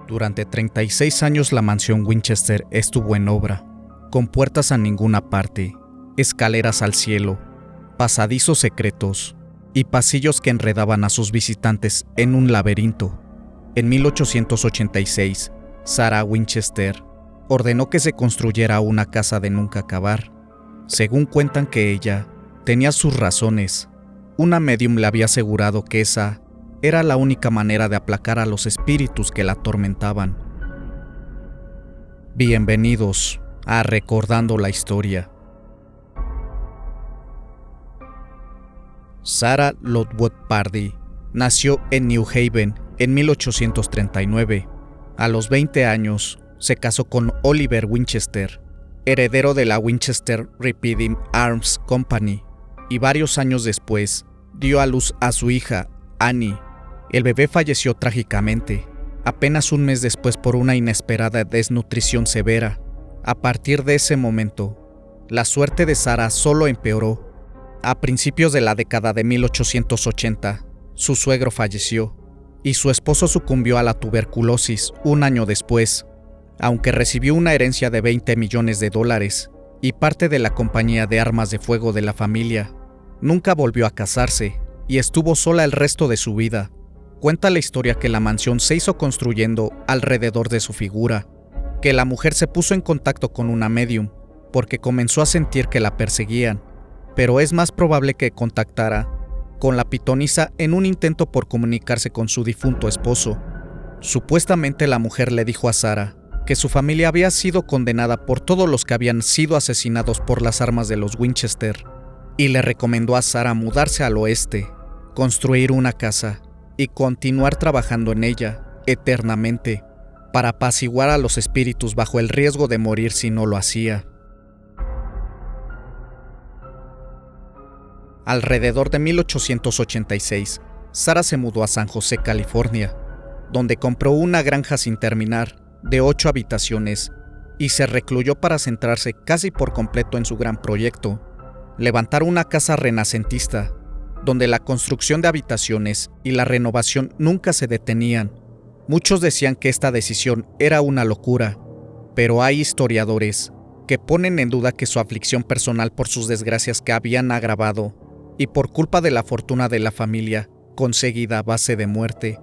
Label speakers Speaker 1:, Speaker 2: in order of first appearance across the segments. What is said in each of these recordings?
Speaker 1: Durante 36 años la mansión Winchester estuvo en obra, con puertas a ninguna parte, escaleras al cielo, pasadizos secretos y pasillos que enredaban a sus visitantes en un laberinto. En 1886, Sarah Winchester ordenó que se construyera una casa de nunca acabar. Según cuentan que ella tenía sus razones. Una médium le había asegurado que esa era la única manera de aplacar a los espíritus que la atormentaban. Bienvenidos a Recordando la Historia. Sarah Lockwood Pardee nació en New Haven en 1839. A los 20 años se casó con Oliver Winchester, heredero de la Winchester Repeating Arms Company, y varios años después dio a luz a su hija, Annie. El bebé falleció trágicamente, apenas un mes después por una inesperada desnutrición severa. A partir de ese momento, la suerte de Sarah solo empeoró. A principios de la década de 1880, su suegro falleció y su esposo sucumbió a la tuberculosis un año después. Aunque recibió una herencia de $20 millones y parte de la compañía de armas de fuego de la familia, nunca volvió a casarse y estuvo sola el resto de su vida. Cuenta la historia que la mansión se hizo construyendo alrededor de su figura, que la mujer se puso en contacto con una medium porque comenzó a sentir que la perseguían, pero es más probable que contactara con la pitonisa en un intento por comunicarse con su difunto esposo. Supuestamente la mujer le dijo a Sarah que su familia había sido condenada por todos los que habían sido asesinados por las armas de los Winchester, y le recomendó a Sarah mudarse al oeste, construir una casa y continuar trabajando en ella eternamente para apaciguar a los espíritus bajo el riesgo de morir si no lo hacía. Alrededor de 1886, Sarah se mudó a San José, California, donde compró una granja sin terminar de 8 habitaciones y se recluyó para centrarse casi por completo en su gran proyecto: levantar una casa renacentista, donde la construcción de habitaciones y la renovación nunca se detenían. Muchos decían que esta decisión era una locura, pero hay historiadores que ponen en duda que su aflicción personal por sus desgracias que habían agravado y por culpa de la fortuna de la familia conseguida a base de muerte,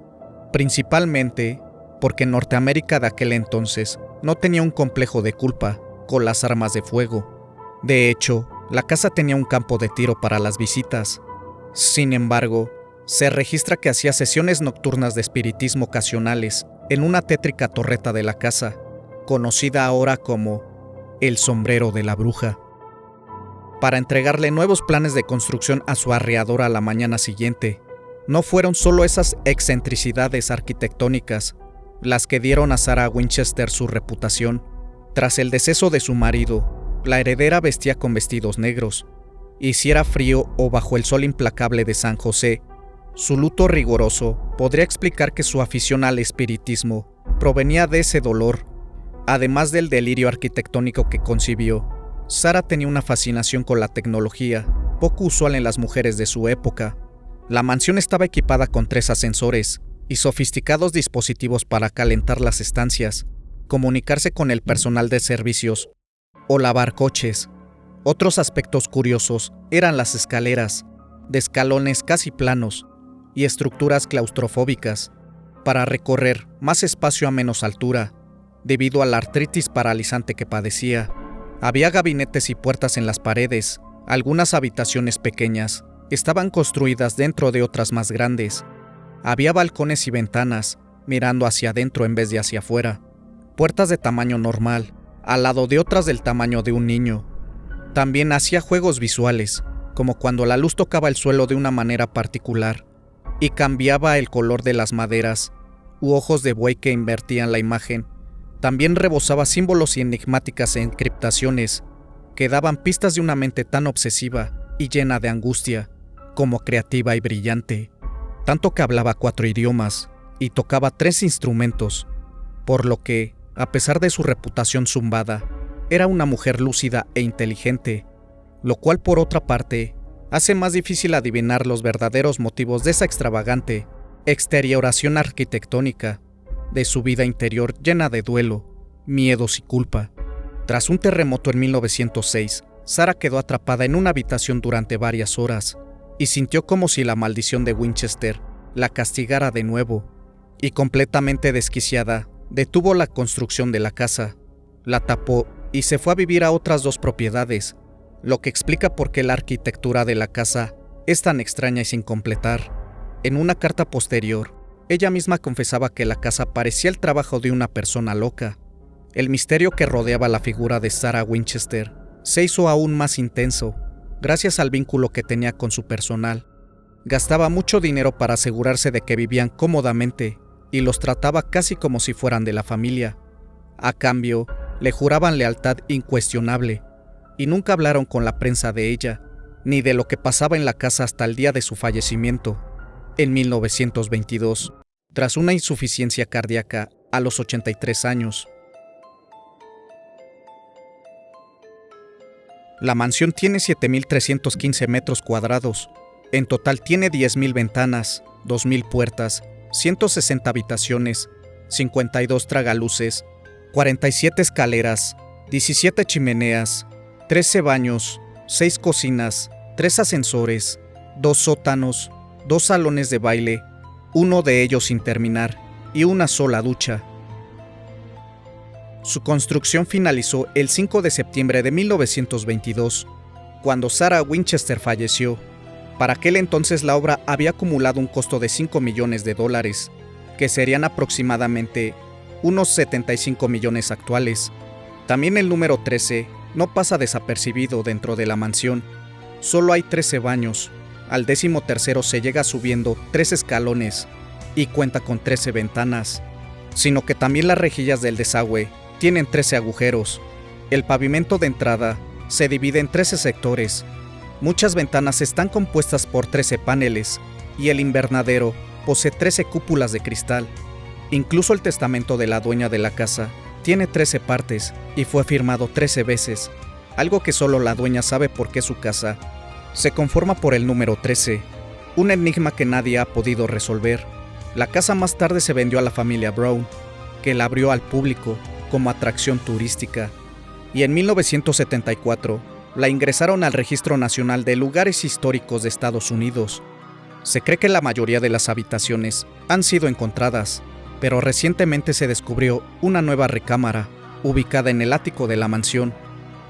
Speaker 1: principalmente porque Norteamérica de aquel entonces no tenía un complejo de culpa con las armas de fuego. De hecho, la casa tenía un campo de tiro para las visitas. Sin embargo, se registra que hacía sesiones nocturnas de espiritismo ocasionales en una tétrica torreta de la casa, conocida ahora como el sombrero de la bruja. Para entregarle nuevos planes de construcción a su arreadora a la mañana siguiente, no fueron solo esas excentricidades arquitectónicas las que dieron a Sarah Winchester su reputación. Tras el deceso de su marido, la heredera vestía con vestidos negros. Hiciera frío o bajo el sol implacable de San José, su luto riguroso podría explicar que su afición al espiritismo provenía de ese dolor. Además del delirio arquitectónico que concibió, Sarah tenía una fascinación con la tecnología, poco usual en las mujeres de su época. La mansión estaba equipada con 3 ascensores y sofisticados dispositivos para calentar las estancias, comunicarse con el personal de servicios o lavar coches. Otros aspectos curiosos eran las escaleras, de escalones casi planos, y estructuras claustrofóbicas, para recorrer más espacio a menos altura, debido a la artritis paralizante que padecía. Había gabinetes y puertas en las paredes. Algunas habitaciones pequeñas estaban construidas dentro de otras más grandes. Había balcones y ventanas, mirando hacia adentro en vez de hacia afuera. Puertas de tamaño normal, al lado de otras del tamaño de un niño. También hacía juegos visuales, como cuando la luz tocaba el suelo de una manera particular y cambiaba el color de las maderas u ojos de buey que invertían la imagen. También rebosaba símbolos y enigmáticas encriptaciones que daban pistas de una mente tan obsesiva y llena de angustia como creativa y brillante. Tanto que hablaba 4 idiomas y tocaba 3 instrumentos, por lo que, a pesar de su reputación zumbada, era una mujer lúcida e inteligente, lo cual por otra parte hace más difícil adivinar los verdaderos motivos de esa extravagante exterioración arquitectónica. de su vida interior llena de duelo, miedos y culpa. Tras un terremoto en 1906, Sarah quedó atrapada en una habitación durante varias horas y sintió como si la maldición de Winchester la castigara de nuevo, y completamente desquiciada, detuvo la construcción de la casa, la tapó y se fue a vivir a otras 2 propiedades, lo que explica por qué la arquitectura de la casa es tan extraña y sin completar. En una carta posterior, ella misma confesaba que la casa parecía el trabajo de una persona loca. El misterio que rodeaba la figura de Sarah Winchester se hizo aún más intenso, gracias al vínculo que tenía con su personal. Gastaba mucho dinero para asegurarse de que vivían cómodamente y los trataba casi como si fueran de la familia. A cambio, le juraban lealtad incuestionable y nunca hablaron con la prensa de ella, ni de lo que pasaba en la casa hasta el día de su fallecimiento, en 1922, tras una insuficiencia cardíaca a los 83 años. La mansión tiene 7.315 metros cuadrados. En total tiene 10.000 ventanas, 2.000 puertas, 160 habitaciones, 52 tragaluces, 47 escaleras, 17 chimeneas, 13 baños, 6 cocinas, 3 ascensores, 2 sótanos, 2 salones de baile, uno de ellos sin terminar, y una sola ducha. Su construcción finalizó el 5 de septiembre de 1922, cuando Sarah Winchester falleció. Para aquel entonces la obra había acumulado un costo de $5 millones, que serían aproximadamente unos 75 millones actuales. También el número 13 no pasa desapercibido dentro de la mansión. Solo hay 13 baños. Al 13º se llega subiendo 3 escalones y cuenta con 13 ventanas, sino que también las rejillas del desagüe tienen 13 agujeros. El pavimento de entrada se divide en 13 sectores. Muchas ventanas están compuestas por 13 paneles y el invernadero posee 13 cúpulas de cristal. Incluso el testamento de la dueña de la casa tiene 13 partes y fue firmado 13 veces, algo que solo la dueña sabe porque su casa se conforma por el número 13, un enigma que nadie ha podido resolver. La casa más tarde se vendió a la familia Brown, que la abrió al público como atracción turística, y en 1974 la ingresaron al Registro Nacional de Lugares Históricos de Estados Unidos. Se cree que la mayoría de las habitaciones han sido encontradas, pero recientemente se descubrió una nueva recámara, ubicada en el ático de la mansión.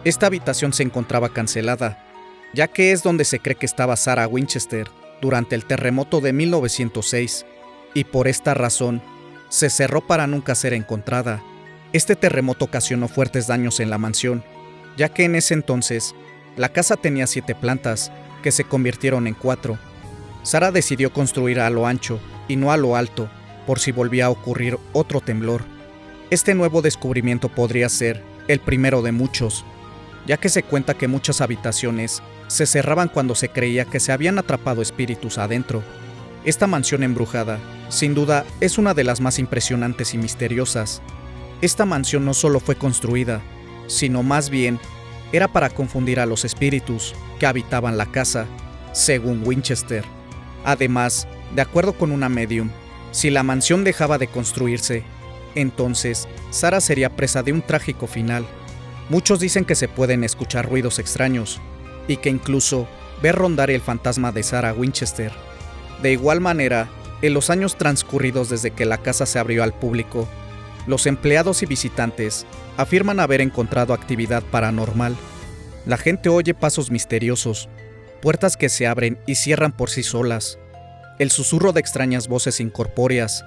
Speaker 1: Esta habitación se encontraba cancelada, ya que es donde se cree que estaba Sarah Winchester durante el terremoto de 1906, y por esta razón se cerró para nunca ser encontrada. Este terremoto ocasionó fuertes daños en la mansión, ya que en ese entonces la casa tenía 7 plantas, que se convirtieron en 4. Sarah decidió construir a lo ancho y no a lo alto, por si volvía a ocurrir otro temblor. Este nuevo descubrimiento podría ser el primero de muchos, ya que se cuenta que muchas habitaciones se cerraban cuando se creía que se habían atrapado espíritus adentro. Esta mansión embrujada, sin duda, es una de las más impresionantes y misteriosas. Esta mansión no solo fue construida, sino más bien era para confundir a los espíritus que habitaban la casa, según Winchester. Además, de acuerdo con una medium, si la mansión dejaba de construirse, entonces Sarah sería presa de un trágico final. Muchos dicen que se pueden escuchar ruidos extraños y que incluso ver rondar el fantasma de Sarah Winchester. De igual manera, en los años transcurridos desde que la casa se abrió al público, los empleados y visitantes afirman haber encontrado actividad paranormal. La gente oye pasos misteriosos, puertas que se abren y cierran por sí solas, el susurro de extrañas voces incorpóreas,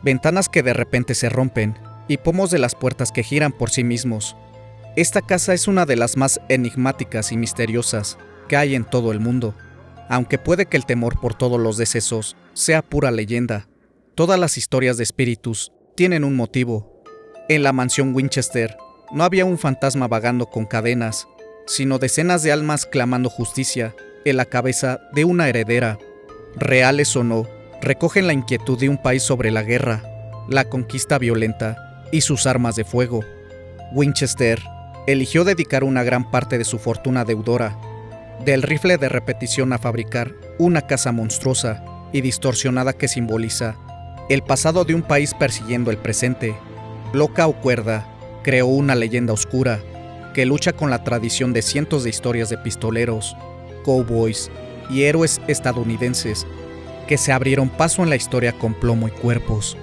Speaker 1: ventanas que de repente se rompen y pomos de las puertas que giran por sí mismos. Esta casa es una de las más enigmáticas y misteriosas que hay en todo el mundo, aunque puede que el temor por todos los decesos sea pura leyenda. Todas las historias de espíritus tienen un motivo. En la mansión Winchester no había un fantasma vagando con cadenas, sino decenas de almas clamando justicia en la cabeza de una heredera. Reales o no, recogen la inquietud de un país sobre la guerra, la conquista violenta y sus armas de fuego. Winchester eligió dedicar una gran parte de su fortuna deudora, del rifle de repetición, a fabricar una casa monstruosa y distorsionada que simboliza el pasado de un país persiguiendo el presente. Loca o cuerda, creó una leyenda oscura que lucha con la tradición de cientos de historias de pistoleros, cowboys y héroes estadounidenses que se abrieron paso en la historia con plomo y cuerpos.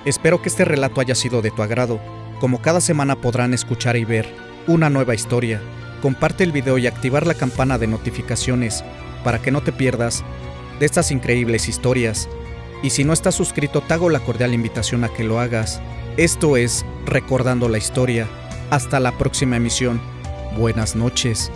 Speaker 1: Espero que este relato haya sido de tu agrado. Como cada semana podrán escuchar y ver una nueva historia. Comparte el video y activar la campana de notificaciones para que no te pierdas de estas increíbles historias. Y si no estás suscrito, te hago la cordial invitación a que lo hagas. Esto es Recordando la Historia. Hasta la próxima emisión. Buenas noches.